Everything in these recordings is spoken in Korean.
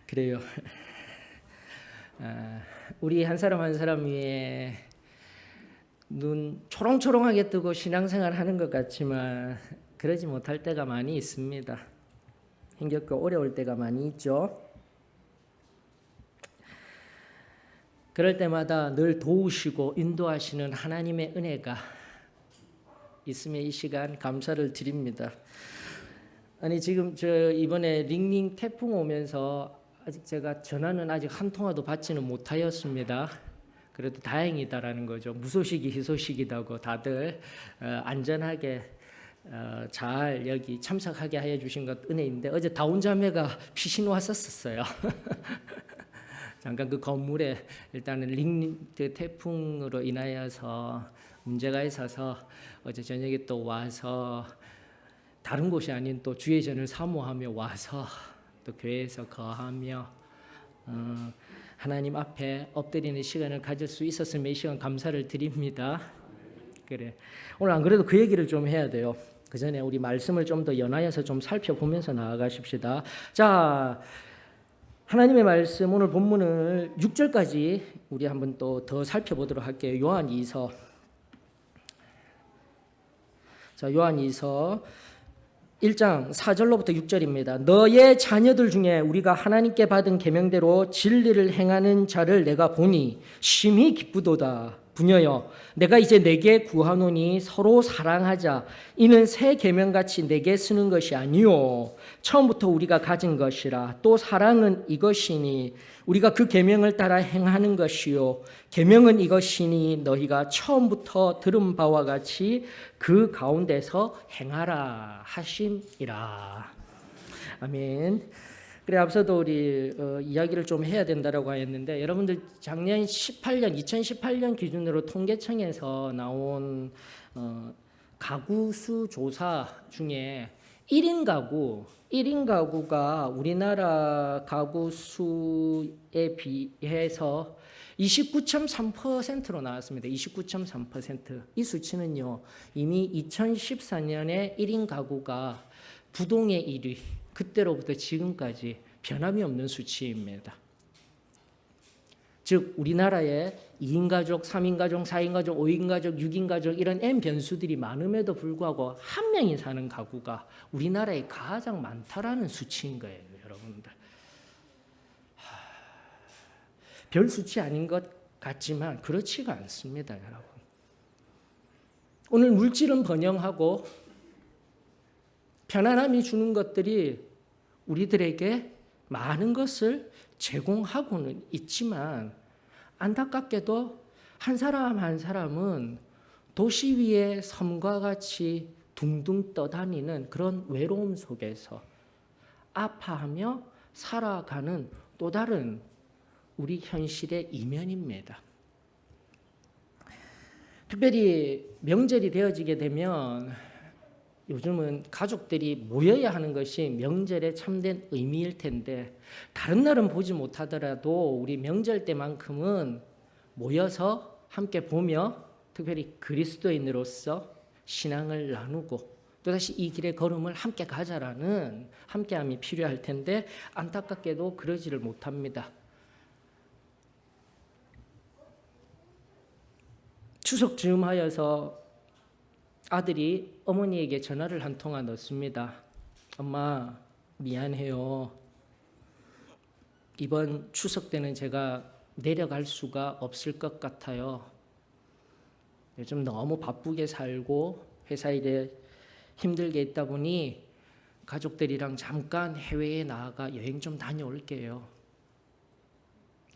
그래요. 우리 한 사람 한 사람 위에 눈 초롱초롱하게 뜨고 신앙생활 하는 것 같지만 그러지 못할 때가 많이 있습니다. 힘겹고 어려울 때가 많이 있죠. 그럴 때마다 늘 도우시고 인도하시는 하나님의 은혜가 있으면 이 시간 감사를 드립니다. 아니 지금 저 이번에 링링 태풍 오면서 아직 제가 전화는 아직 한 통화도 받지는 못하였습니다. 그래도 다행이다라는 거죠. 무소식이 희소식이다고 다들 안전하게 잘 여기 참석하게 하여 주신 것 은혜인데 어제 다운자매가 피신 왔었어요. 잠깐 그 건물에 일단은 링링 태풍으로 인하여서 문제가 있어서 어제 저녁에 또 와서 다른 곳이 아닌 또 주의 전을 사모하며 와서 또 교회에서 거하며 하나님 앞에 엎드리는 시간을 가질 수 있었으면 이 시간 감사를 드립니다. 그래. 오늘 안 그래도 그 얘기를 좀 해야 돼요. 그 전에 우리 말씀을 좀 더 연하여서 좀 살펴보면서 나아가십시다. 자, 하나님의 말씀 오늘 본문을 6절까지 우리 한번 또 더 살펴보도록 할게요. 요한 2서. 자, 요한 2서 1장 4절로부터 6절입니다. 너의 자녀들 중에 우리가 하나님께 받은 계명대로 진리를 행하는 자를 내가 보니 심히 기쁘도다. 부녀여, 내가 이제 내게 구하노니 서로 사랑하자. 이는 새 계명같이 내게 쓰는 것이 아니요 처음부터 우리가 가진 것이라. 또 사랑은 이것이니 우리가 그 계명을 따라 행하는 것이요 계명은 이것이니 너희가 처음부터 들은 바와 같이 그 가운데서 행하라 하심이라. 아멘. 그래 앞서도 우리 이야기를 좀 해야 된다라고 하였는데 여러분들 작년 2018년 기준으로 통계청에서 나온 가구 수 조사 중에 1인 가구가 우리나라 가구 수에 비해서 29.3%로 나왔습니다. 29.3%. 이 수치는요. 이미 2014년에 1인 가구가 부동의 1위, 그때로부터 지금까지 변함이 없는 수치입니다. 즉 우리나라에 2인 가족, 3인 가족, 4인 가족, 5인 가족, 6인 가족 이런 N 변수들이 많음에도 불구하고 한 명이 사는 가구가 우리나라에 가장 많다라는 수치인 거예요, 여러분들. 별 수치 아닌 것 같지만 그렇지가 않습니다, 여러분. 오늘 물질은 번영하고 편안함이 주는 것들이 우리들에게 많은 것을 제공하고는 있지만 안타깝게도 한 사람 한 사람은 도시 위의 섬과 같이 둥둥 떠다니는 그런 외로움 속에서 아파하며 살아가는 또 다른 우리 현실의 이면입니다. 특별히 명절이 되어지게 되면 요즘은 가족들이 모여야 하는 것이 명절의 참된 의미일 텐데 다른 날은 보지 못하더라도 우리 명절 때만큼은 모여서 함께 보며 특별히 그리스도인으로서 신앙을 나누고 또다시 이 길의 걸음을 함께 가자라는 함께함이 필요할 텐데 안타깝게도 그러지를 못합니다. 추석 즈음하여서 아들이 어머니에게 전화를 한 통화 넣습니다. 엄마 미안해요. 이번 추석 때는 제가 내려갈 수가 없을 것 같아요. 요즘 너무 바쁘게 살고 회사 일에 힘들게 있다 보니 가족들이랑 잠깐 해외에 나가 여행 좀 다녀올게요.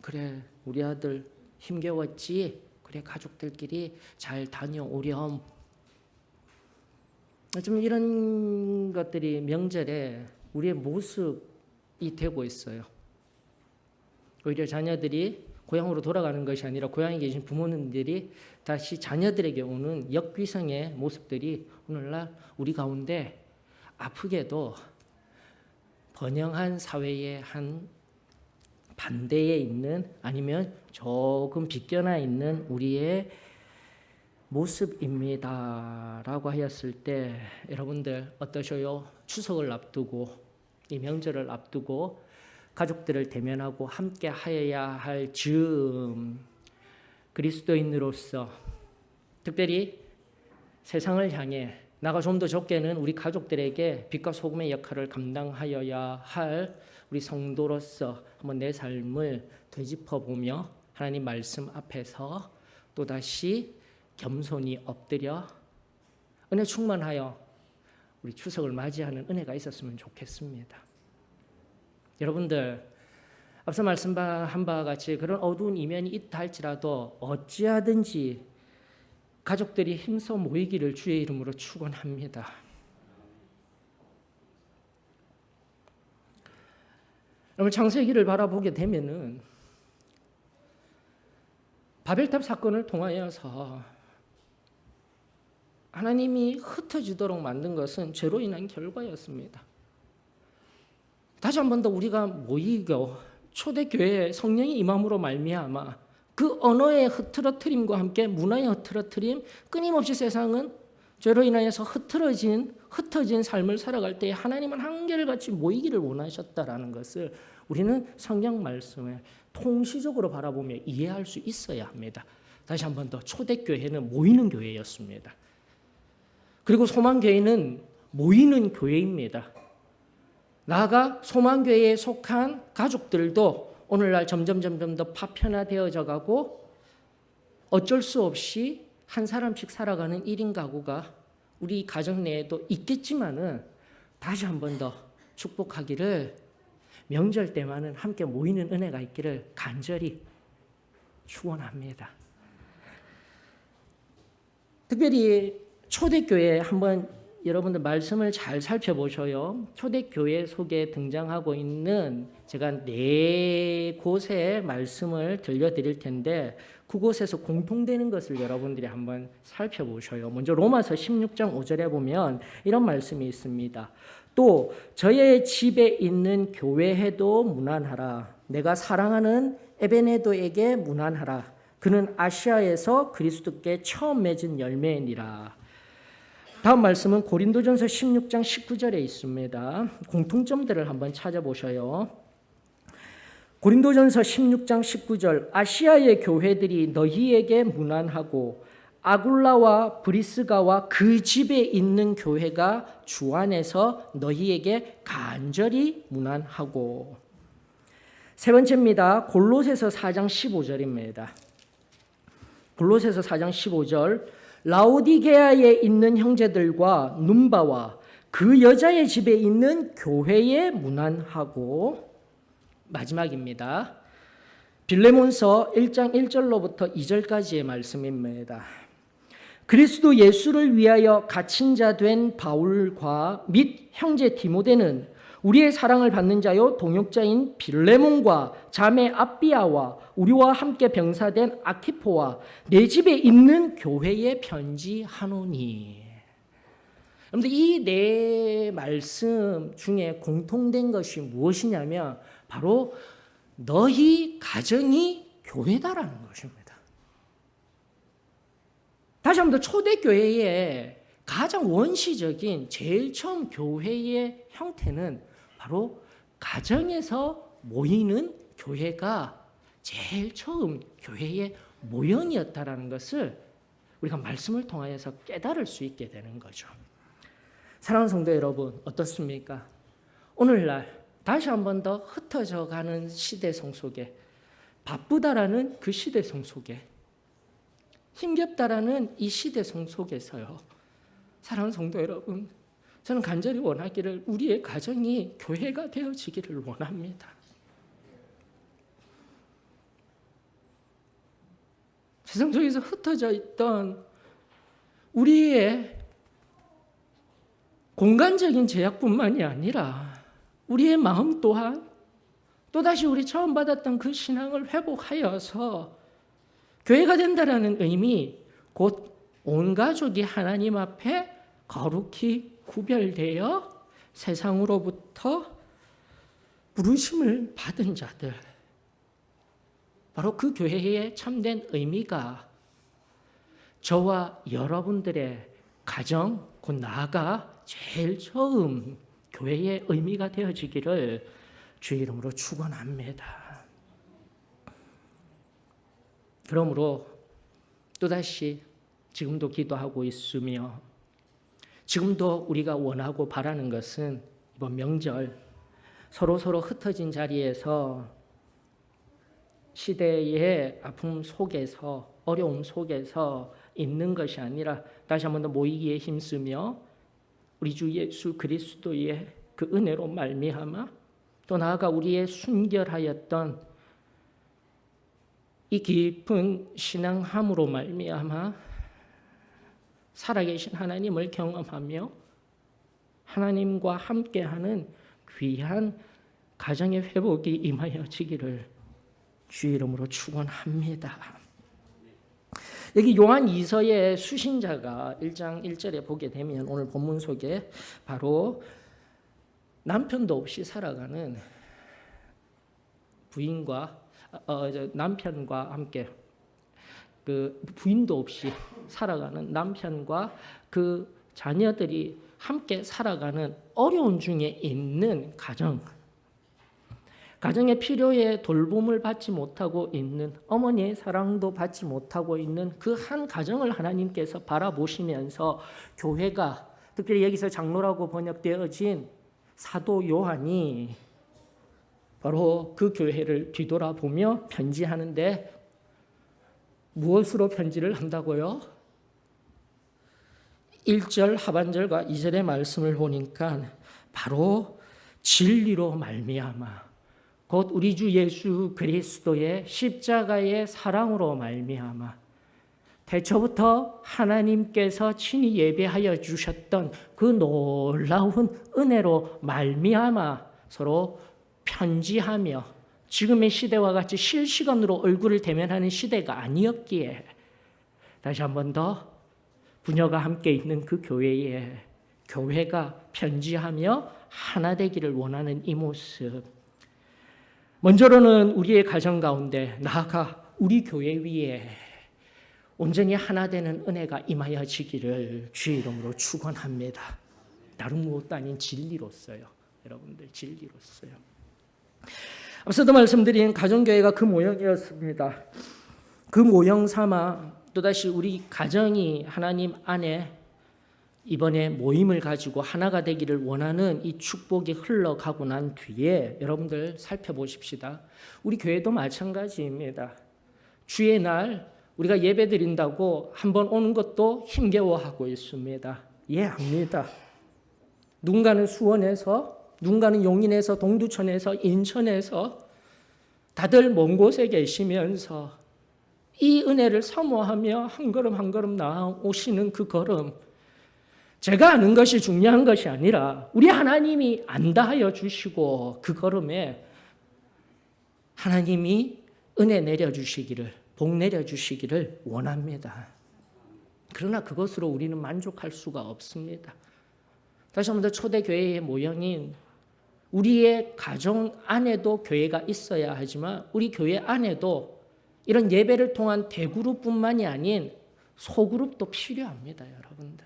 그래 우리 아들 힘겨웠지? 그래 가족들끼리 잘 다녀오렴. 좀 이런 것들이 명절에 우리의 모습이 되고 있어요. 오히려 자녀들이 고향으로 돌아가는 것이 아니라 고향에 계신 부모님들이 다시 자녀들에게 오는 역귀성의 모습들이 오늘날 우리 가운데 아프게도 번영한 사회의 한 반대에 있는 아니면 조금 비껴나 있는 우리의 모습입니다라고 하였을 때 여러분들 어떠셔요? 추석을 앞두고 이 명절을 앞두고 가족들을 대면하고 함께 하여야 할 즈음 그리스도인으로서 특별히 세상을 향해 나가 좀 더 적게는 우리 가족들에게 빛과 소금의 역할을 감당하여야 할 우리 성도로서 한번 내 삶을 되짚어보며 하나님 말씀 앞에서 또다시 겸손히 엎드려 은혜 충만하여 우리 추석을 맞이하는 은혜가 있었으면 좋겠습니다. 여러분들 앞서 말씀한 바와 같이 그런 어두운 이면이 있다 할지라도 어찌하든지 가족들이 힘써 모이기를 주의 이름으로 축원합니다. 여러분 창세기를 바라보게 되면은 바벨탑 사건을 통하여서 하나님이 흩어지도록 만든 것은 죄로 인한 결과였습니다. 다시 한 번 더 우리가 모이고 초대교회에 성령이 임함으로 말미암아 그 언어의 흐트러트림과 함께 문화의 흐트러트림, 끊임없이 세상은 죄로 인하여서 흩어진 삶을 살아갈 때 하나님은 한결같이 모이기를 원하셨다라는 것을 우리는 성경 말씀을 통시적으로 바라보며 이해할 수 있어야 합니다. 다시 한 번 더 초대교회는 모이는 교회였습니다. 그리고 소망교회는 모이는 교회입니다. 나아가 소망교회에 속한 가족들도 오늘날 점점 더 파편화되어져 가고 어쩔 수 없이 한 사람씩 살아가는 1인 가구가 우리 가정 내에도 있겠지만은 다시 한 번 더 축복하기를 명절 때만은 함께 모이는 은혜가 있기를 간절히 축원합니다. 특별히 초대교회 한번 여러분들 말씀을 잘 살펴보셔요. 초대교회 속에 등장하고 있는 제가 4곳의 말씀을 들려드릴 텐데 그곳에서 공통되는 것을 여러분들이 한번 살펴보셔요. 먼저 로마서 16장 5절에 보면 이런 말씀이 있습니다. 또 저의 집에 있는 교회에도 문안하라. 내가 사랑하는 에베네도에게 문안하라. 그는 아시아에서 그리스도께 처음 맺은 열매니라. 다음 말씀은 고린도전서 16장 19절에 있습니다. 공통점들을 한번 찾아보셔요. 고린도전서 16장 19절 아시아의 교회들이 너희에게 문안하고 아굴라와 브리스가와 그 집에 있는 교회가 주 안에서 너희에게 간절히 문안하고. 세 번째입니다. 골로새서 4장 15절입니다. 골로새서 4장 15절 라오디게아에 있는 형제들과 num바와 그 여자의 집에 있는 교회에 문안하고. 마지막입니다. 빌레몬서 1장 1절로부터 2절까지의 말씀입니다. 그리스도 예수를 위하여 갇힌 자 된 바울과 및 형제 디모데는 우리의 사랑을 받는 자요 동역자인 빌레몬과 자매 아비아와 우리와 함께 병사된 아키포와 내 집에 있는 교회에 편지하노니. 여러분들 이 네 말씀 중에 공통된 것이 무엇이냐면 바로 너희 가정이 교회다라는 것입니다. 다시 한 번 더 초대교회의 가장 원시적인 제일 처음 교회의 형태는 바로 가정에서 모이는 교회가 제일 처음 교회의 모형이었다라는 것을 우리가 말씀을 통하여서 깨달을 수 있게 되는 거죠. 사랑하는 성도 여러분, 어떻습니까? 오늘날 다시 한 번 더 흩어져 가는 시대성 속에, 바쁘다라는 그 시대성 속에, 힘겹다라는 이 시대성 속에서요, 사랑하는 성도 여러분, 저는 간절히 원하기를 우리의 가정이 교회가 되어지기를 원합니다. 세상 속에서 흩어져 있던 우리의 공간적인 제약뿐만이 아니라 우리의 마음 또한 또다시 우리 처음 받았던 그 신앙을 회복하여서 교회가 된다라는 의미, 곧 온 가족이 하나님 앞에 거룩히 구별되어 세상으로부터 부르심을 받은 자들, 바로 그 교회의 참된 의미가 저와 여러분들의 가정, 곧 나아가 제일 처음 교회의 의미가 되어지기를 주의 이름으로 축원합니다. 그러므로 또다시 지금도 기도하고 있으며 지금도 우리가 원하고 바라는 것은 이번 명절 서로 흩어진 자리에서 시대의 아픔 속에서 어려움 속에서 있는 것이 아니라 다시 한 번 더 모이기에 힘쓰며 우리 주 예수 그리스도의 그 은혜로 말미암아 또 나아가 우리의 순결하였던 이 깊은 신앙함으로 말미암아 살아계신 하나님을 경험하며 하나님과 함께하는 귀한 가정의 회복이 임하여지기를 주의 이름으로 축원합니다. 여기 요한 2서의 수신자가 1장 1절에 보게 되면 오늘 본문 속에 바로 남편도 없이 살아가는 남편과 함께 그 부인도 없이 살아가는 남편과 그 자녀들이 함께 살아가는 어려운 중에 있는 가정의 필요에 돌봄을 받지 못하고 있는 어머니의 사랑도 받지 못하고 있는 그 한 가정을 하나님께서 바라보시면서 교회가 특별히 여기서 장로라고 번역되어진 사도 요한이 바로 그 교회를 뒤돌아보며 편지하는데 무엇으로 편지를 한다고요? 1절 하반절과 2절의 말씀을 보니까 바로 진리로 말미암아 곧 우리 주 예수 그리스도의 십자가의 사랑으로 말미암아 태초부터 하나님께서 친히 예배하여 주셨던 그 놀라운 은혜로 말미암아 서로 편지하며 지금의 시대와 같이 실시간으로 얼굴을 대면하는 시대가 아니었기에 다시 한 번 더 부녀가 함께 있는 그 교회가 편지하며 하나 되기를 원하는 이 모습, 먼저로는 우리의 가정 가운데 나아가 우리 교회 위에 온전히 하나 되는 은혜가 임하여지기를 주의 이름으로 축원합니다. 다른 무엇도 아닌 진리로서요. 여러분들 진리로서요. 앞서도 말씀드린 가정교회가 그 모형이었습니다. 그 모형 삼아 또다시 우리 가정이 하나님 안에 이번에 모임을 가지고 하나가 되기를 원하는 이 축복이 흘러가고 난 뒤에 여러분들 살펴보십시다. 우리 교회도 마찬가지입니다. 주의 날 우리가 예배 드린다고 한번 오는 것도 힘겨워하고 있습니다. 이해합니다. 누군가는 수원에서, 누군가는 용인에서, 동두천에서, 인천에서 다들 먼 곳에 계시면서 이 은혜를 사모하며 한 걸음 한 걸음 나아오시는 그 걸음, 제가 아는 것이 중요한 것이 아니라 우리 하나님이 안다 하여 주시고 그 걸음에 하나님이 은혜 내려주시기를, 복 내려주시기를 원합니다. 그러나 그것으로 우리는 만족할 수가 없습니다. 다시 한 번 더 초대교회의 모형인 우리의 가정 안에도 교회가 있어야 하지만 우리 교회 안에도 이런 예배를 통한 대그룹뿐만이 아닌 소그룹도 필요합니다. 여러분들.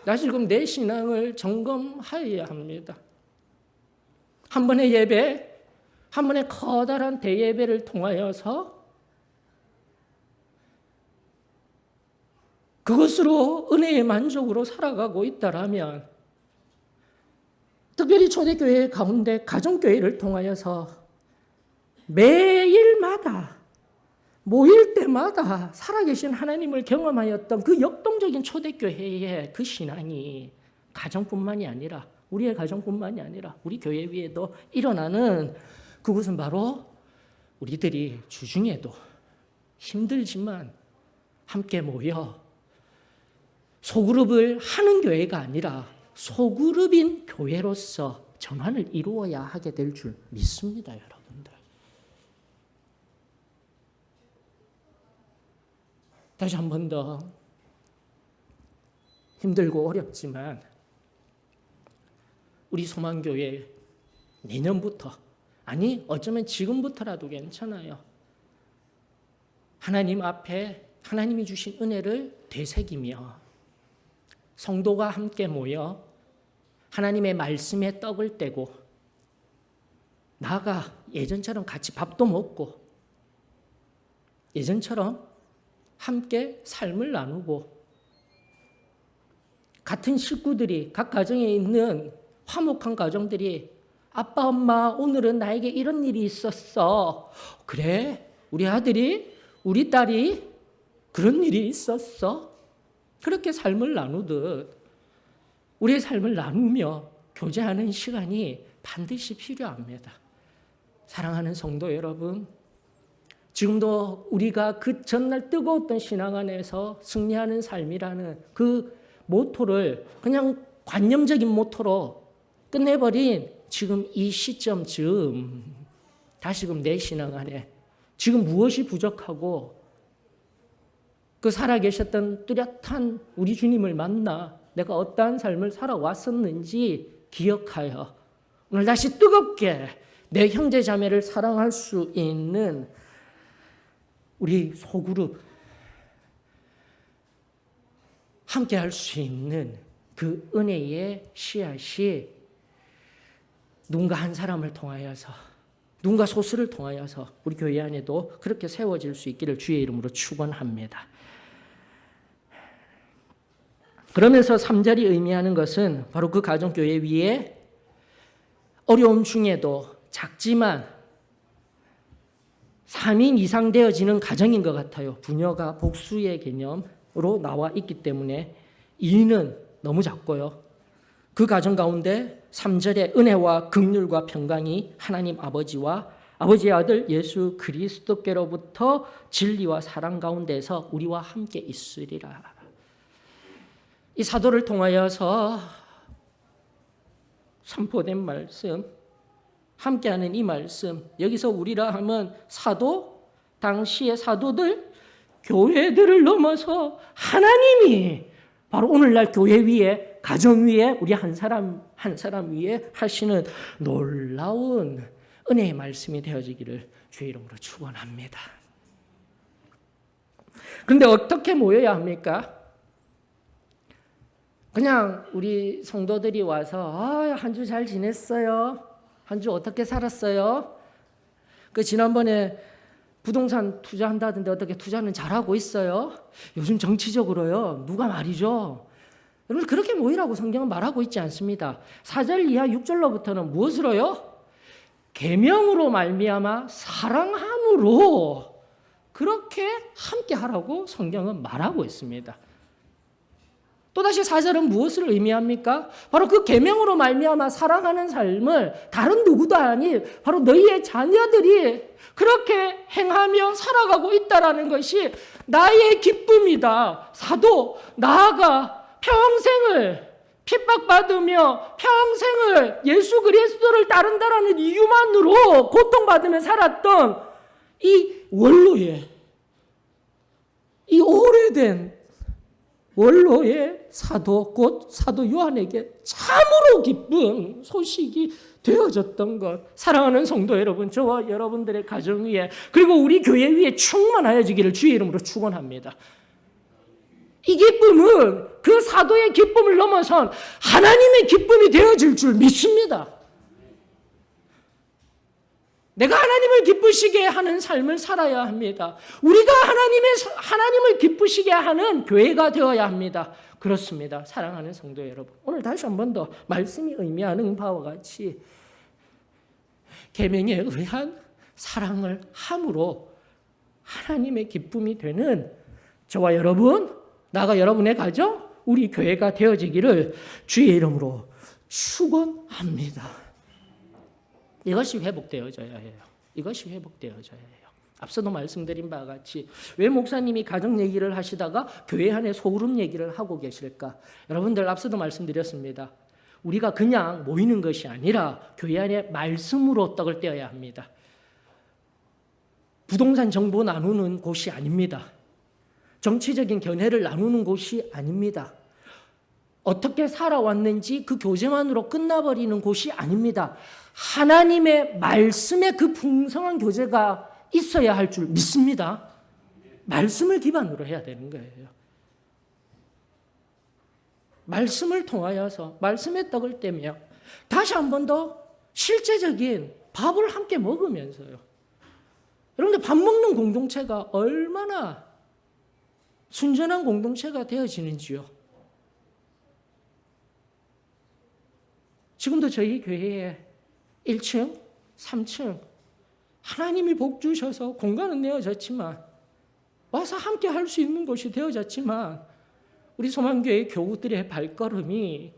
다시금 내 신앙을 점검하여야 합니다. 한 번의 예배, 한 번의 커다란 대예배를 통하여서 그것으로 은혜의 만족으로 살아가고 있다라면 특별히 초대교회 가운데 가정교회를 통하여서 매일마다 모일 때마다 살아계신 하나님을 경험하였던 그 역동적인 초대교회의 그 신앙이 가정뿐만이 아니라 우리의 가정뿐만이 아니라 우리 교회 위에도 일어나는 그것은 바로 우리들이 주중에도 힘들지만 함께 모여 소그룹을 하는 교회가 아니라 소그룹인 교회로서 전환을 이루어야 하게 될 줄 믿습니다. 여러분들. 다시 한 번 더 힘들고 어렵지만 우리 소망교회 내년부터, 아니 어쩌면 지금부터라도 괜찮아요. 하나님 앞에 하나님이 주신 은혜를 되새기며 성도가 함께 모여 하나님의 말씀에 떡을 떼고 나아가 예전처럼 같이 밥도 먹고 예전처럼 함께 삶을 나누고 같은 식구들이 각 가정에 있는 화목한 가정들이 아빠 엄마 오늘은 나에게 이런 일이 있었어. 그래? 우리 아들이 우리 딸이 그런 일이 있었어. 그렇게 삶을 나누듯 우리의 삶을 나누며 교제하는 시간이 반드시 필요합니다. 사랑하는 성도 여러분, 지금도 우리가 그 전날 뜨거웠던 신앙 안에서 승리하는 삶이라는 그 모토를 그냥 관념적인 모토로 끝내버린 지금 이 시점쯤 다시금 내 신앙 안에 지금 무엇이 부족하고 그 살아계셨던 뚜렷한 우리 주님을 만나 내가 어떠한 삶을 살아왔었는지 기억하여 오늘 다시 뜨겁게 내 형제 자매를 사랑할 수 있는 우리 소그룹 함께 할 수 있는 그 은혜의 씨앗이 누군가 한 사람을 통하여서 누군가 소수를 통하여서 우리 교회 안에도 그렇게 세워질 수 있기를 주의 이름으로 축원합니다. 그러면서 3절이 의미하는 것은 바로 그 가정교회 위에 어려움 중에도 작지만 3인 이상 되어지는 가정인 것 같아요. 부녀가 복수의 개념으로 나와 있기 때문에 2는 너무 작고요. 그 가정 가운데 3절에 은혜와 긍휼과 평강이 하나님 아버지와 아버지의 아들 예수 그리스도께로부터 진리와 사랑 가운데서 우리와 함께 있으리라. 이 사도를 통하여서 선포된 말씀, 함께하는 이 말씀, 여기서 우리라 하면 사도, 당시의 사도들, 교회들을 넘어서 하나님이 바로 오늘날 교회 위에, 가정 위에, 우리 한 사람 한 사람 위에 하시는 놀라운 은혜의 말씀이 되어지기를 주의 이름으로 축원합니다. 그런데 어떻게 모여야 합니까? 그냥 우리 성도들이 와서 한 주 잘 지냈어요? 한 주 어떻게 살았어요? 그 지난번에 부동산 투자한다던데 어떻게 투자는 잘하고 있어요? 요즘 정치적으로요. 누가 말이죠. 여러분 그렇게 모이라고 성경은 말하고 있지 않습니다. 4절 이하 6절로부터는 무엇으로요? 계명으로 말미암아 사랑함으로 그렇게 함께 하라고 성경은 말하고 있습니다. 또다시 4절은 무엇을 의미합니까? 바로 그 계명으로 말미암아 사랑하는 삶을 다른 누구도 아닌 바로 너희의 자녀들이 그렇게 행하며 살아가고 있다라는 것이 나의 기쁨이다. 사도 나아가 평생을 핍박받으며 평생을 예수 그리스도를 따른다라는 이유만으로 고통받으며 살았던 이 원로의 이 오래된 원로의 사도 곧 사도 요한에게 참으로 기쁜 소식이 되어졌던 것. 사랑하는 성도 여러분, 저와 여러분들의 가정 위에 그리고 우리 교회 위에 충만하여지기를 주의 이름으로 축원합니다. 이 기쁨은 그 사도의 기쁨을 넘어선 하나님의 기쁨이 되어질 줄 믿습니다. 내가 하나님을 기쁘시게 하는 삶을 살아야 합니다. 우리가 하나님을 기쁘시게 하는 교회가 되어야 합니다. 그렇습니다. 사랑하는 성도 여러분. 오늘 다시 한 번 더 말씀이 의미하는 바와 같이 계명에 의한 사랑을 함으로 하나님의 기쁨이 되는 저와 여러분, 나가 여러분의 가정, 우리 교회가 되어지기를 주의 이름으로 축원합니다. 이것이 회복되어져야 해요. 이것이 회복되어져야 해요. 앞서도 말씀드린 바와 같이 왜 목사님이 가정 얘기를 하시다가 교회 안에 소그룹 얘기를 하고 계실까? 여러분들 앞서도 말씀드렸습니다. 우리가 그냥 모이는 것이 아니라 교회 안에 말씀으로 떡을 떼어야 합니다. 부동산 정보 나누는 곳이 아닙니다. 정치적인 견해를 나누는 곳이 아닙니다. 어떻게 살아왔는지 그 교제만으로 끝나버리는 곳이 아닙니다. 하나님의 말씀의 그 풍성한 교제가 있어야 할 줄 믿습니다. 말씀을 기반으로 해야 되는 거예요. 말씀을 통하여서 말씀의 떡을 떼며 다시 한 번 더 실제적인 밥을 함께 먹으면서요. 여러분들 밥 먹는 공동체가 얼마나 순전한 공동체가 되어지는지요. 지금도 저희 교회에 1층, 3층 하나님이 복 주셔서 공간은 내어졌지만 와서 함께 할 수 있는 곳이 되어졌지만 우리 소망교회 교우들의 발걸음이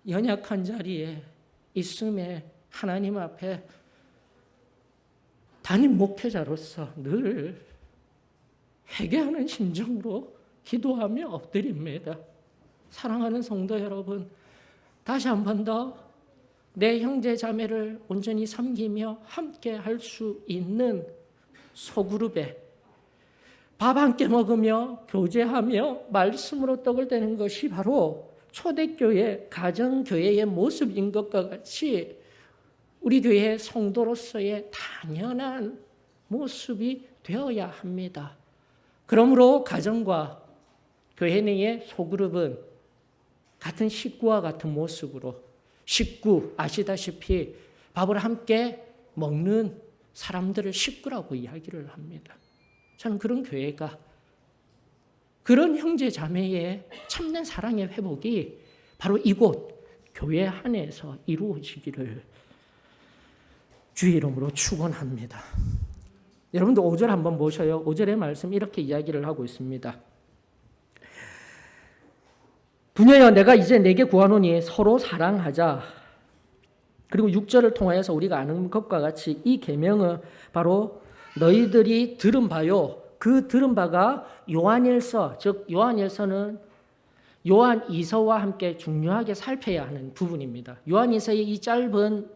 연약한 자리에 있음에 하나님 앞에 담임 목회자로서 늘 회개하는 심정으로 기도하며 엎드립니다. 사랑하는 성도 여러분, 다시 한 번 더 내 형제 자매를 온전히 섬기며 함께 할 수 있는 소그룹에 밥 함께 먹으며 교제하며 말씀으로 떡을 떼는 것이 바로 초대교회, 가정교회의 모습인 것과 같이 우리 교회의 성도로서의 당연한 모습이 되어야 합니다. 그러므로 가정과 교회 내의 소그룹은 같은 식구와 같은 모습으로 식구, 아시다시피 밥을 함께 먹는 사람들을 식구라고 이야기를 합니다. 저는 그런 교회가, 그런 형제 자매의 참된 사랑의 회복이 바로 이곳 교회 안에서 이루어지기를 주의 이름으로 축원합니다. 여러분도 5절 한번 보셔요. 5절의 말씀 이렇게 이야기를 하고 있습니다. 부녀여, 내가 이제 내게 구하노니 서로 사랑하자. 그리고 6절을 통하여서 우리가 아는 것과 같이 이 계명은 바로 너희들이 들은 바요. 그 들은 바가 요한일서, 즉 요한일서는 요한 2서와 함께 중요하게 살펴야 하는 부분입니다. 요한 2서의 이 짧은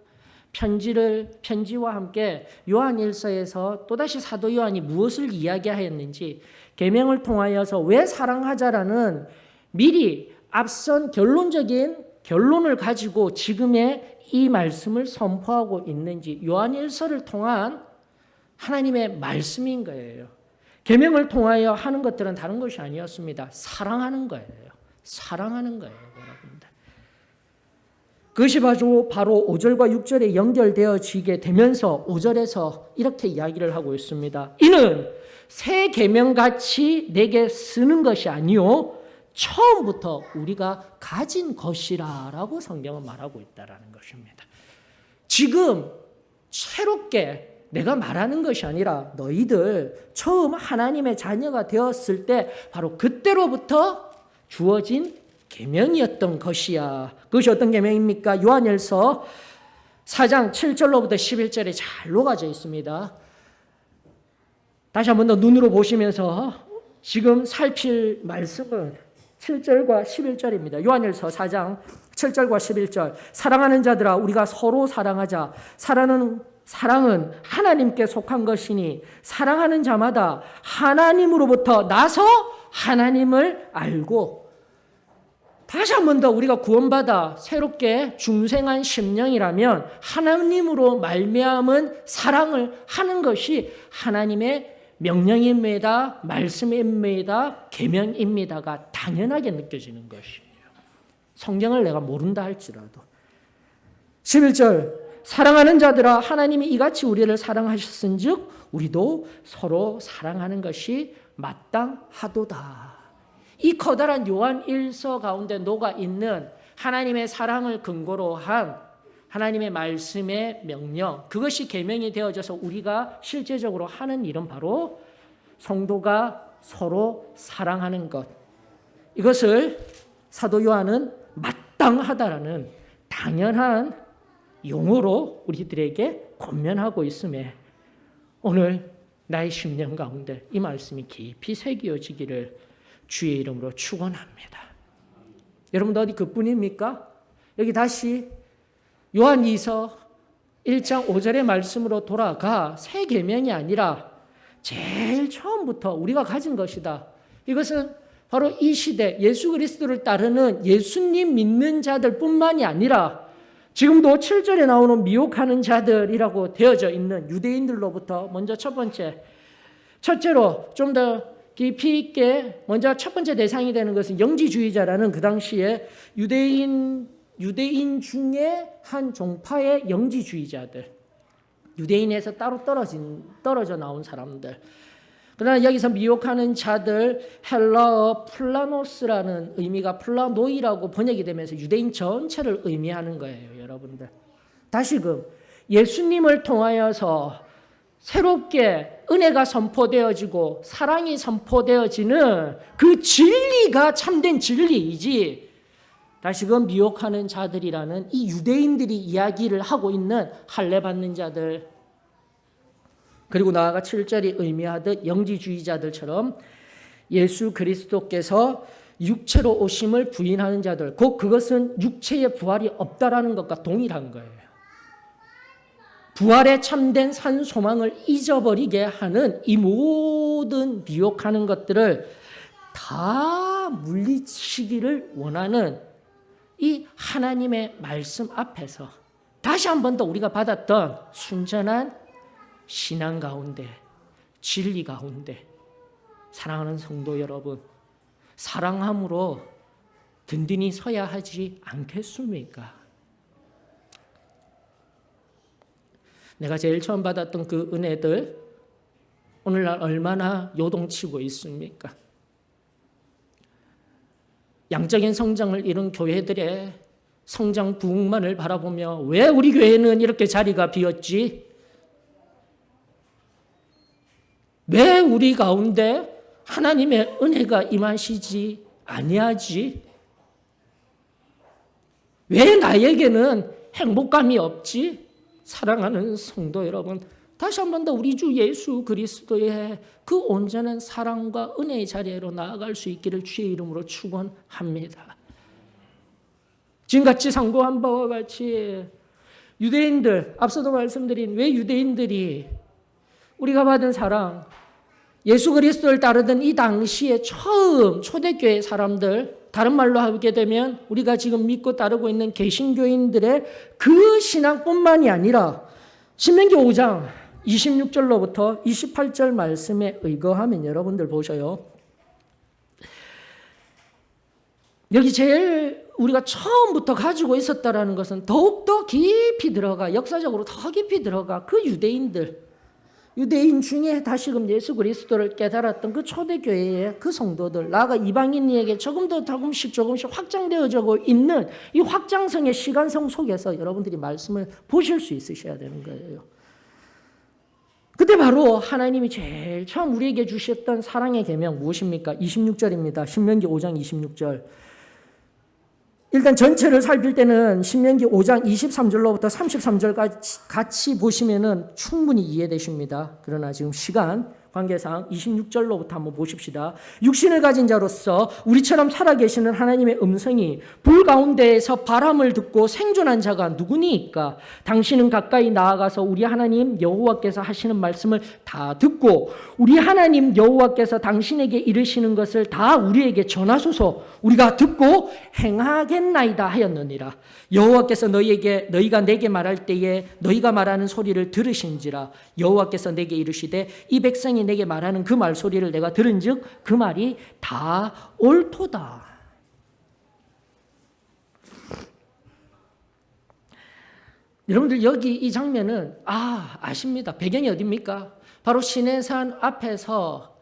편지와 함께 요한 1서에서 또다시 사도 요한이 무엇을 이야기하였는지, 계명을 통하여서 왜 사랑하자라는 미리 앞선 결론적인 결론을 가지고 지금의 이 말씀을 선포하고 있는지, 요한 1서를 통한 하나님의 말씀인 거예요. 계명을 통하여 하는 것들은 다른 것이 아니었습니다. 사랑하는 거예요. 사랑하는 거예요, 여러분들. 그것이 바로 5절과 6절에 연결되어지게 되면서 5절에서 이렇게 이야기를 하고 있습니다. 이는 새 계명같이 내게 쓰는 것이 아니요 처음부터 우리가 가진 것이라라고 성경은 말하고 있다라는 것입니다. 지금 새롭게 내가 말하는 것이 아니라 너희들 처음 하나님의 자녀가 되었을 때 바로 그때로부터 주어진 계명이었던 것이야. 그것이 어떤 계명입니까? 요한일서 4장 7절로부터 11절에 잘 녹아져 있습니다. 다시 한 번 더 눈으로 보시면서 지금 살필 말씀은 7절과 11절입니다. 요한일서 4장 7절과 11절. 사랑하는 자들아, 우리가 서로 사랑하자. 사랑은 하나님께 속한 것이니 사랑하는 자마다 하나님으로부터 나서 하나님을 알고, 다시 한 번 더 우리가 구원받아 새롭게 중생한 심령이라면 하나님으로 말미암은 사랑을 하는 것이 하나님의 명령입니다, 말씀입니다, 계명입니다가 당연하게 느껴지는 것이에요. 성경을 내가 모른다 할지라도. 11절, 사랑하는 자들아, 하나님이 이같이 우리를 사랑하셨은즉 우리도 서로 사랑하는 것이 마땅하도다. 이 커다란 요한 1서 가운데 녹아 있는 하나님의 사랑을 근거로 한 하나님의 말씀의 명령, 그것이 계명이 되어져서 우리가 실제적으로 하는 일은 바로 성도가 서로 사랑하는 것. 이것을 사도 요한은 마땅하다라는 당연한 용어로 우리들에게 권면하고 있음에 오늘 나의 심령 가운데 이 말씀이 깊이 새겨지기를 주의 이름으로 축원합니다. 여러분도 어디 그뿐입니까? 여기 다시 요한 2서 1장 5절의 말씀으로 돌아가 새 계명이 아니라 제일 처음부터 우리가 가진 것이다. 이것은 바로 이 시대 예수 그리스도를 따르는 예수님 믿는 자들뿐만이 아니라 지금도 7절에 나오는 미혹하는 자들이라고 되어져 있는 유대인들로부터 먼저 첫째로 좀 더 깊이 있게 먼저 첫 번째 대상이 되는 것은 영지주의자라는 그 당시에 유대인 중에 한 종파의 영지주의자들, 유대인에서 따로 떨어져 나온 사람들. 그러나 여기서 미혹하는 자들, 헬라어 플라노스라는 의미가 플라노이라고 번역이 되면서 유대인 전체를 의미하는 거예요, 여러분들. 다시금 예수님을 통하여서 새롭게 은혜가 선포되어지고 사랑이 선포되어지는 그 진리가 참된 진리이지, 다시금 미혹하는 자들이라는 이 유대인들이 이야기를 하고 있는 할례받는 자들, 그리고 나아가 7절이 의미하듯 영지주의자들처럼 예수 그리스도께서 육체로 오심을 부인하는 자들, 곧 그것은 육체의 부활이 없다라는 것과 동일한 거예요. 부활의 참된 산 소망을 잊어버리게 하는 이 모든 미혹하는 것들을 다 물리치기를 원하는 이 하나님의 말씀 앞에서 다시 한 번 더 우리가 받았던 순전한 신앙 가운데, 진리 가운데, 사랑하는 성도 여러분, 사랑함으로 든든히 서야 하지 않겠습니까? 내가 제일 처음 받았던 그 은혜들 오늘날 얼마나 요동치고 있습니까? 양적인 성장을 이룬 교회들의 성장 부흥만을 바라보며 왜 우리 교회는 이렇게 자리가 비었지? 왜 우리 가운데 하나님의 은혜가 임하시지 아니하지? 왜 나에게는 행복감이 없지? 사랑하는 성도 여러분, 다시 한 번 더 우리 주 예수 그리스도의 그 온전한 사랑과 은혜의 자리로 나아갈 수 있기를 주의 이름으로 축원합니다. 지금같이 상고한 바와 같이 유대인들, 앞서도 말씀드린 왜 유대인들이 우리가 받은 사랑, 예수 그리스도를 따르던 이 당시에 처음 초대교회 사람들, 다른 말로 하게 되면 우리가 지금 믿고 따르고 있는 개신교인들의 그 신앙뿐만이 아니라 신명기 5장 26절로부터 28절 말씀에 의거하면 여러분들 보셔요. 여기 제일 우리가 처음부터 가지고 있었다라는 것은 더욱더 깊이 들어가, 역사적으로 더 깊이 들어가 그 유대인 중에 다시금 예수 그리스도를 깨달았던 그 초대교회의 그 성도들, 나아가 이방인에게 조금씩 확장되어지고 있는 이 확장성의 시간성 속에서 여러분들이 말씀을 보실 수 있으셔야 되는 거예요. 그때 바로 하나님이 제일 처음 우리에게 주셨던 사랑의 계명 무엇입니까? 26절입니다. 신명기 5장 26절. 일단 전체를 살필 때는 신명기 5장 23절로부터 33절까지 같이 보시면은 충분히 이해되십니다. 그러나 지금 시간 관계상 26절로부터 한번 보십시다. 육신을 가진 자로서 우리처럼 살아계시는 하나님의 음성이 불 가운데에서 바람을 듣고 생존한 자가 누구니까? 당신은 가까이 나아가서 우리 하나님 여호와께서 하시는 말씀을 다 듣고 우리 하나님 여호와께서 당신에게 이르시는 것을 다 우리에게 전하소서. 우리가 듣고 행하겠나이다 하였느니라. 여호와께서 너희가 내게 말할 때에 너희가 말하는 소리를 들으신지라. 여호와께서 내게 이르시되 이 백성이 내게 말하는 그 말소리를 내가 들은즉 그 말이 다 옳도다. 여러분들 여기 이 장면은 아십니다. 배경이 어디입니까? 바로 시내산 앞에서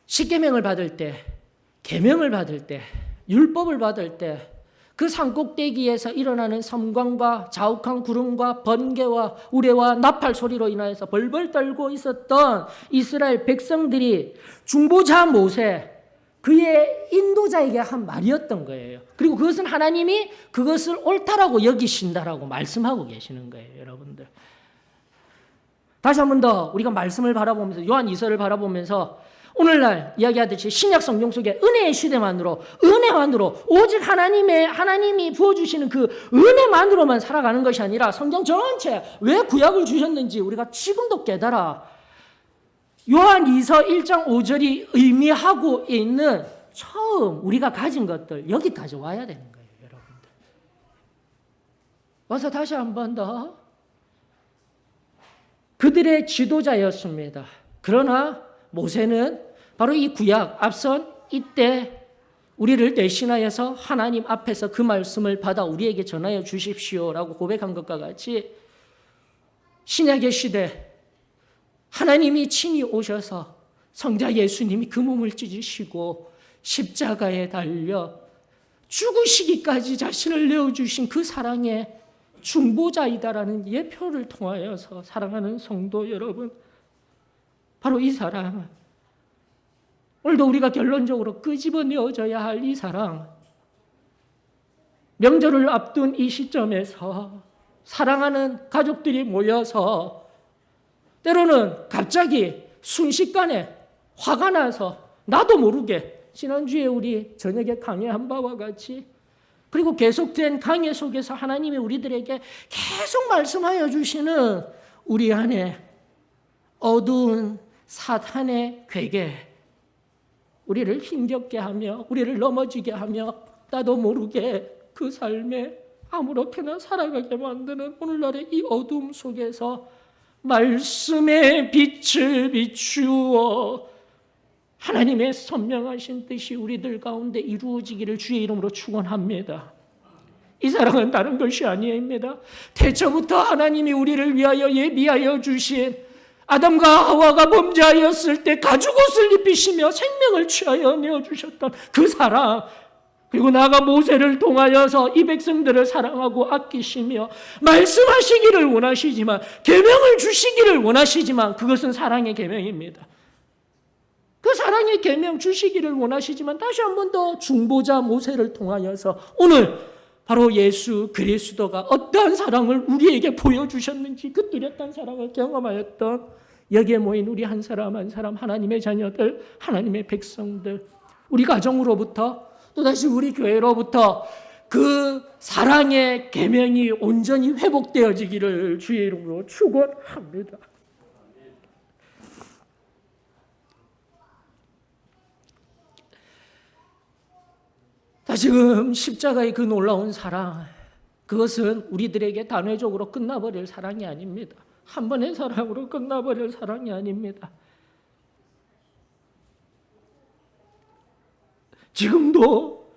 십계명을 받을 때, 계명을 받을 때, 율법을 받을 때 그 산꼭대기에서 일어나는 섬광과 자욱한 구름과 번개와 우레와 나팔 소리로 인하여서 벌벌 떨고 있었던 이스라엘 백성들이 중보자 모세, 그의 인도자에게 한 말이었던 거예요. 그리고 그것은 하나님이 그것을 옳다라고 여기신다라고 말씀하고 계시는 거예요, 여러분들. 다시 한 번 더 우리가 말씀을 바라보면서, 요한 2서를 바라보면서 오늘날 이야기하듯이 신약 성경 속에 은혜의 시대만으로, 오직 하나님이 부어주시는 그 은혜만으로만 살아가는 것이 아니라 성경 전체 왜 구약을 주셨는지 우리가 지금도 깨달아 요한 2서 1장 5절이 의미하고 있는 처음 우리가 가진 것들 여기까지 와야 되는 거예요, 여러분들. 와서 다시 한 번 더 그들의 지도자였습니다. 그러나 모세는 바로 이 구약, 앞선 이때 우리를 대신하여서 하나님 앞에서 그 말씀을 받아 우리에게 전하여 주십시오라고 고백한 것과 같이 신약의 시대 하나님이 친히 오셔서 성자 예수님이 그 몸을 찢으시고 십자가에 달려 죽으시기까지 자신을 내어주신 그 사랑의 중보자이다라는 예표를 통하여서 사랑하는 성도 여러분, 바로 이 사랑, 오늘도 우리가 결론적으로 끄집어내어져야 할 이 사랑, 명절을 앞둔 이 시점에서 사랑하는 가족들이 모여서 때로는 갑자기 순식간에 화가 나서 나도 모르게 지난주에 우리 저녁에 강의한 바와 같이 그리고 계속된 강의 속에서 하나님이 우리들에게 계속 말씀하여 주시는 우리 안에 어두운 사탄의 괴계, 우리를 힘겹게 하며 우리를 넘어지게 하며 나도 모르게 그 삶에 아무렇게나 살아가게 만드는 오늘날의 이 어둠 속에서 말씀의 빛을 비추어 하나님의 선명하신 뜻이 우리들 가운데 이루어지기를 주의 이름으로 축원합니다. 이 사랑은 다른 것이 아닙니다. 태초부터 하나님이 우리를 위하여 예비하여 주신 아담과 하와가 범죄하였을 때 가죽옷을 입히시며 생명을 취하여 내어주셨던 그 사랑, 그리고 나아가 모세를 통하여서 이 백성들을 사랑하고 아끼시며 말씀하시기를 원하시지만, 계명을 주시기를 원하시지만 그것은 사랑의 계명입니다. 그 사랑의 계명 주시기를 원하시지만 다시 한 번 더 중보자 모세를 통하여서 오늘 바로 예수 그리스도가 어떠한 사랑을 우리에게 보여주셨는지 그 뚜렷한 사랑을 경험하였던 여기에 모인 우리 한 사람 한 사람, 하나님의 자녀들, 하나님의 백성들, 우리 가정으로부터 또다시 우리 교회로부터 그 사랑의 계명이 온전히 회복되어지기를 주의 이름으로 축원합니다. 지금 십자가의 그 놀라운 사랑, 그것은 우리들에게 단회적으로 끝나버릴 사랑이 아닙니다. 한 번의 사랑으로 끝나버릴 사랑이 아닙니다. 지금도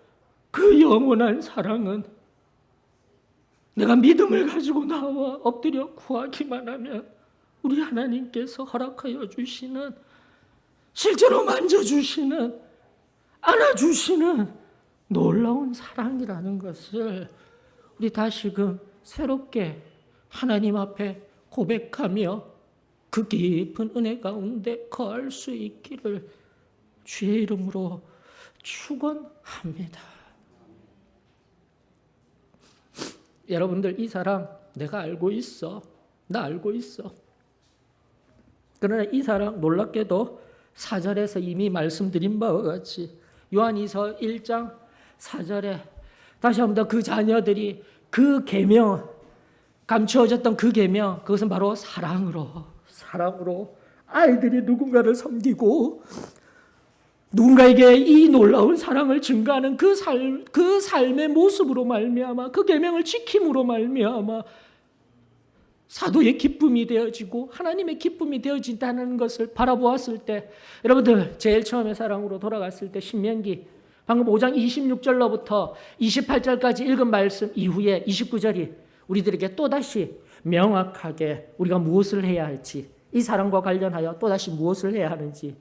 그 영원한 사랑은 내가 믿음을 가지고 나와 엎드려 구하기만 하면 우리 하나님께서 허락하여 주시는, 실제로 만져주시는, 안아주시는 놀라운 사랑이라는 것을 우리 다시금 새롭게 하나님 앞에 고백하며 그 깊은 은혜 가운데 거할 수 있기를 주의 이름으로 축원합니다. 여러분들, 이 사랑 내가 알고 있어. 나 알고 있어. 그러나 이 사랑 놀랍게도 4절에서 이미 말씀드린 바와 같이 요한이서 1장 4절에 다시 한 번 더 그 자녀들이 그 계명, 감추어졌던 그 계명, 그것은 바로 사랑으로 아이들이 누군가를 섬기고 누군가에게 이 놀라운 사랑을 증가하는 그 삶의 모습으로 말미암아, 그 계명을 지킴으로 말미암아 사도의 기쁨이 되어지고 하나님의 기쁨이 되어진다는 것을 바라보았을 때, 여러분들 제일 처음에 사랑으로 돌아갔을 때 신명기 방금 5장 26절로부터 28절까지 읽은 말씀 이후에 29절이 우리들에게 또다시 명확하게 우리가 무엇을 해야 할지, 이 사랑과 관련하여 또다시 무엇을 해야 하는지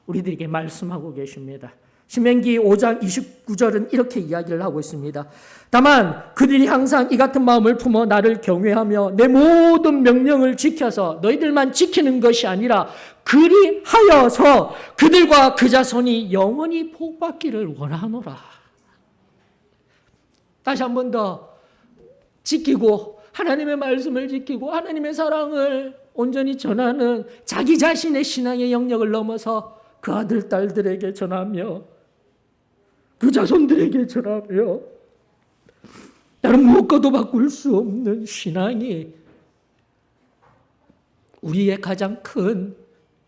우리들에게 말씀하고 계십니다. 신명기 5장 29절은 이렇게 이야기를 하고 있습니다. 다만 그들이 항상 이 같은 마음을 품어 나를 경외하며 내 모든 명령을 지켜서 너희들만 지키는 것이 아니라 그리하여서 그들과 그 자손이 영원히 복받기를 원하노라. 다시 한 번 더 지키고 하나님의 말씀을 지키고 하나님의 사랑을 온전히 전하는 자기 자신의 신앙의 영역을 넘어서 그 아들 딸들에게 전하며 그 자손들에게 전하며 다른 무엇과도 바꿀 수 없는 신앙이 우리의 가장 큰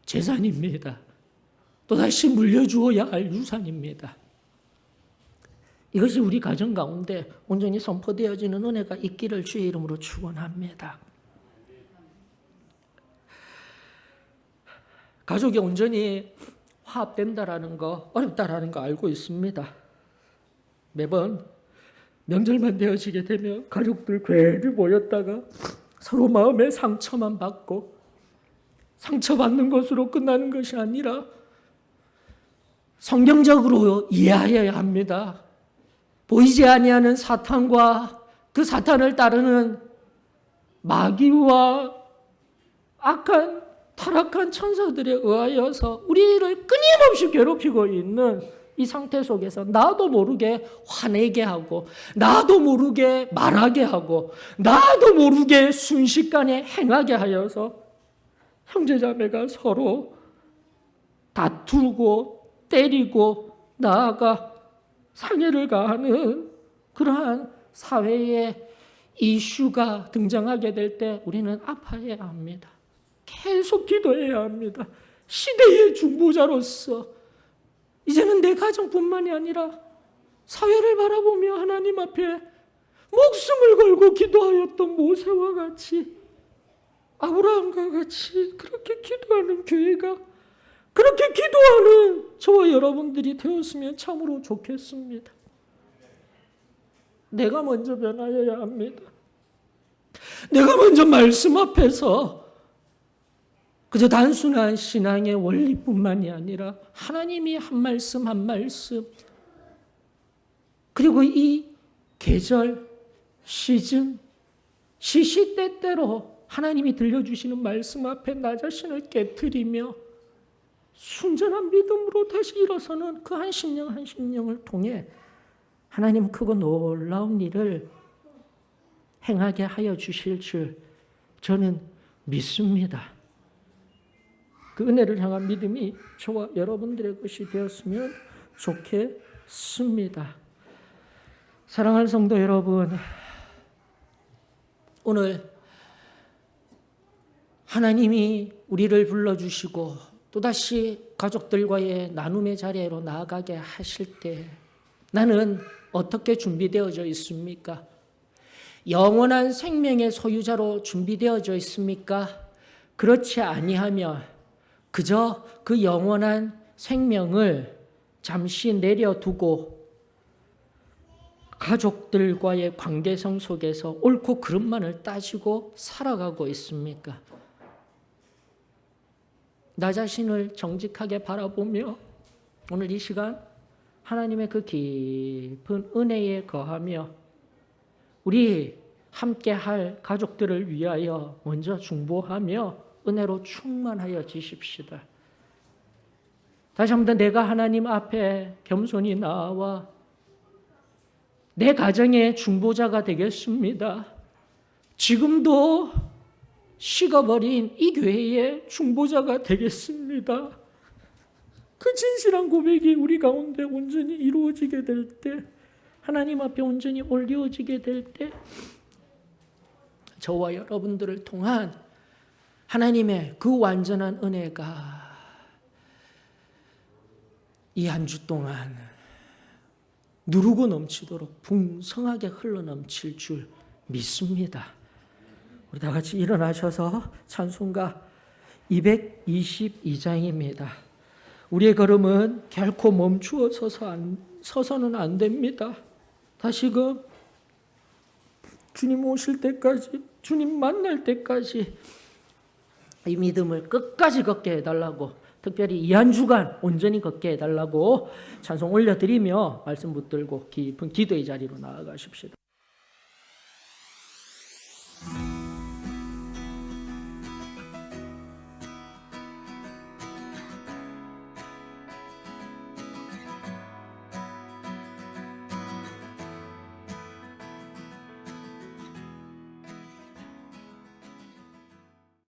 재산입니다. 또다시 물려주어야 할 유산입니다. 이것이 우리 가정 가운데 온전히 선포되어지는 은혜가 있기를 주의 이름으로 축원합니다. 가족이 온전히 화합된다라는 거, 어렵다라는 거 알고 있습니다. 매번 명절만 되어지게 되면 가족들 괜히 모였다가 서로 마음의 상처만 받고 상처받는 것으로 끝나는 것이 아니라 성경적으로 이해하여야 합니다. 보이지 아니하는 사탄과 그 사탄을 따르는 마귀와 악한 타락한 천사들에 의하여서 우리를 끊임없이 괴롭히고 있는 이 상태 속에서 나도 모르게 화내게 하고 나도 모르게 말하게 하고 나도 모르게 순식간에 행하게 하여서 형제자매가 서로 다투고 때리고 나아가 상해를 가하는 그러한 사회의 이슈가 등장하게 될 때 우리는 아파해야 합니다. 계속 기도해야 합니다. 시대의 중보자로서 이제는 내 가정뿐만이 아니라 사회를 바라보며 하나님 앞에 목숨을 걸고 기도하였던 모세와 같이 아브라함과 같이 그렇게 기도하는 교회가 그렇게 기도하는 저와 여러분들이 되었으면 참으로 좋겠습니다. 내가 먼저 변하여야 합니다. 내가 먼저 말씀 앞에서 그저 단순한 신앙의 원리뿐만이 아니라 하나님이 한 말씀 한 말씀 그리고 이 계절, 시즌, 시시때때로 하나님이 들려주시는 말씀 앞에 나 자신을 깨트리며 순전한 믿음으로 다시 일어서는 그 한 심령 한 심령을 통해 하나님 크고 놀라운 일을 행하게 하여 주실 줄 저는 믿습니다. 그 은혜를 향한 믿음이 저와 여러분들의 것이 되었으면 좋겠습니다. 사랑하는 성도 여러분, 오늘 하나님이 우리를 불러주시고 또다시 가족들과의 나눔의 자리로 나아가게 하실 때 나는 어떻게 준비되어져 있습니까? 영원한 생명의 소유자로 준비되어져 있습니까? 그렇지 아니하면 그저 그 영원한 생명을 잠시 내려두고 가족들과의 관계성 속에서 옳고 그름만을 따지고 살아가고 있습니까? 나 자신을 정직하게 바라보며 오늘 이 시간 하나님의 그 깊은 은혜에 거하며 우리 함께 할 가족들을 위하여 먼저 중보하며 은혜로 충만하여 지십시다. 다시 한번 내가 하나님 앞에 겸손히 나와 내 가정의 중보자가 되겠습니다. 지금도 식어버린 이 교회의 중보자가 되겠습니다. 그 진실한 고백이 우리 가운데 온전히 이루어지게 될 때, 하나님 앞에 온전히 올려지게 될 때, 저와 여러분들을 통한 하나님의 그 완전한 은혜가 이 한 주 동안 누르고 넘치도록 풍성하게 흘러넘칠 줄 믿습니다. 우리 다 같이 일어나셔서 찬송가 222장입니다. 우리의 걸음은 결코 멈추어 서서는 안 됩니다. 다시금 주님 오실 때까지, 주님 만날 때까지 이 믿음을 끝까지 걷게 해달라고, 특별히 이 한 주간 온전히 걷게 해달라고 찬송 올려드리며 말씀 붙들고 깊은 기도의 자리로 나아가십시다.